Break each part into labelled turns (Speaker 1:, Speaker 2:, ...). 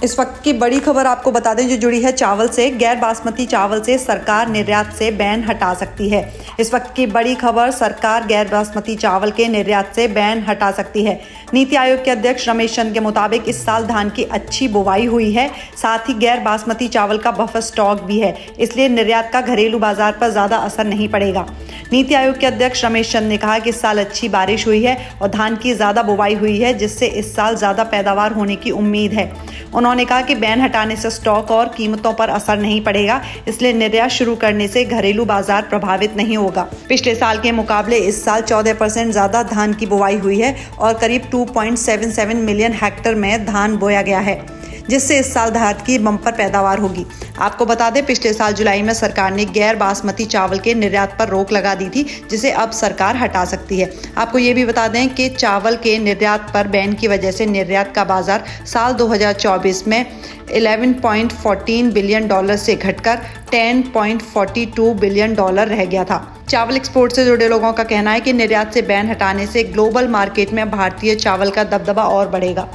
Speaker 1: इस वक्त की बड़ी खबर आपको बता दें जो जुड़ी है चावल से। गैर बासमती चावल से सरकार निर्यात से बैन हटा सकती है। इस वक्त की बड़ी खबर, सरकार गैर बासमती चावल के निर्यात से बैन हटा सकती है। नीति आयोग के अध्यक्ष रमेश चंद के मुताबिक इस साल धान की अच्छी बुवाई हुई है, साथ ही गैर बासमती चावल का बफर स्टॉक भी है, इसलिए निर्यात का घरेलू बाजार पर ज्यादा असर नहीं पड़ेगा। नीति आयोग के अध्यक्ष रमेश चंद ने कहा कि इस साल अच्छी बारिश हुई है और धान की ज्यादा बुवाई हुई है, जिससे इस साल ज्यादा पैदावार होने की उम्मीद है। उन्होंने कहा कि बैन हटाने से स्टॉक और कीमतों पर असर नहीं पड़ेगा, इसलिए निर्यात शुरू करने से घरेलू बाजार प्रभावित नहीं होगा। पिछले साल के मुकाबले इस साल 14% ज्यादा धान की बुवाई हुई है और करीब 2.77 मिलियन हेक्टेयर में धान बोया गया है, जिससे इस साल धान की बम्पर पैदावार होगी। आपको बता दें, पिछले साल जुलाई में सरकार ने गैर बासमती चावल के निर्यात पर रोक लगा दी थी, जिसे अब सरकार हटा सकती है। आपको ये भी बता दें कि चावल के निर्यात पर बैन की वजह से निर्यात का बाजार साल 2024 में $11.14 बिलियन से घटकर $10.42 बिलियन रह गया था। चावल एक्सपोर्ट से जुड़े लोगों का कहना है कि निर्यात से बैन हटाने से ग्लोबल मार्केट में भारतीय चावल का दबदबा और बढ़ेगा।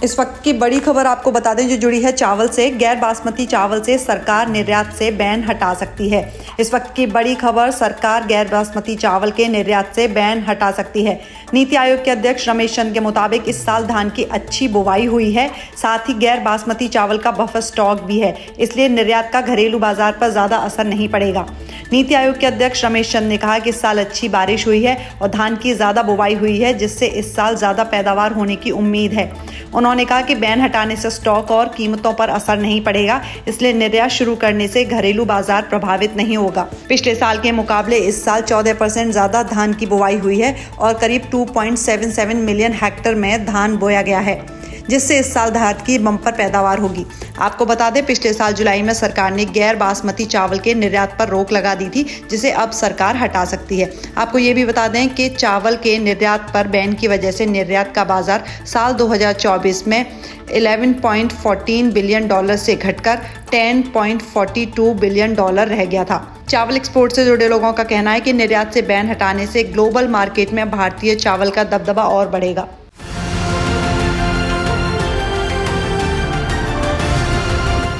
Speaker 1: इस वक्त की बड़ी खबर आपको बता दें जो जुड़ी है चावल से। गैर बासमती चावल से सरकार निर्यात से बैन हटा सकती है। इस वक्त की बड़ी खबर, सरकार गैर बासमती चावल के निर्यात से बैन हटा सकती है। नीति आयोग के अध्यक्ष रमेश चंद के मुताबिक इस साल धान की अच्छी बुवाई हुई है, साथ ही गैर बासमती चावल का बफर स्टॉक भी है, इसलिए निर्यात का घरेलू बाजार पर ज्यादा असर नहीं पड़ेगा। नीति आयोग के अध्यक्ष रमेश चंद ने कहा कि इस साल अच्छी बारिश हुई है और धान की ज्यादा बुवाई हुई है, जिससे इस साल ज्यादा पैदावार होने की उम्मीद है। उन्होंने कहा कि बैन हटाने से स्टॉक और कीमतों पर असर नहीं पड़ेगा, इसलिए निर्यात शुरू करने से घरेलू बाजार प्रभावित नहीं होगा। पिछले साल के मुकाबले इस साल 14% ज्यादा धान की बुवाई हुई है और करीब 2.77 मिलियन हेक्टेयर में धान बोया गया है, जिससे इस साल धान की बम्पर पैदावार होगी। आपको बता दें, पिछले साल जुलाई में सरकार ने गैर बासमती चावल के निर्यात पर रोक लगा दी थी, जिसे अब सरकार हटा सकती है। आपको ये भी बता दें कि चावल के निर्यात पर बैन की वजह से निर्यात का बाजार साल 2024 में $11.14 बिलियन से घटकर $10.42 बिलियन रह गया था। चावल एक्सपोर्ट से जुड़े लोगों का कहना है कि निर्यात से बैन हटाने से ग्लोबल मार्केट में भारतीय चावल का दबदबा और बढ़ेगा।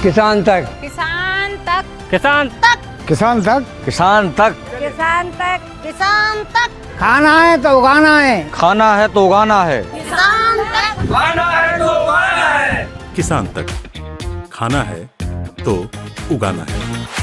Speaker 2: किसान तक,
Speaker 3: किसान तक,
Speaker 2: किसान तक,
Speaker 4: किसान तक,
Speaker 2: किसान तक,
Speaker 3: किसान तक, किसान तक।
Speaker 4: खाना है तो उगाना है,
Speaker 2: खाना है तो उगाना है,
Speaker 3: किसान तक,
Speaker 2: खाना है तो उगाना है।
Speaker 5: किसान तक, खाना है तो उगाना है।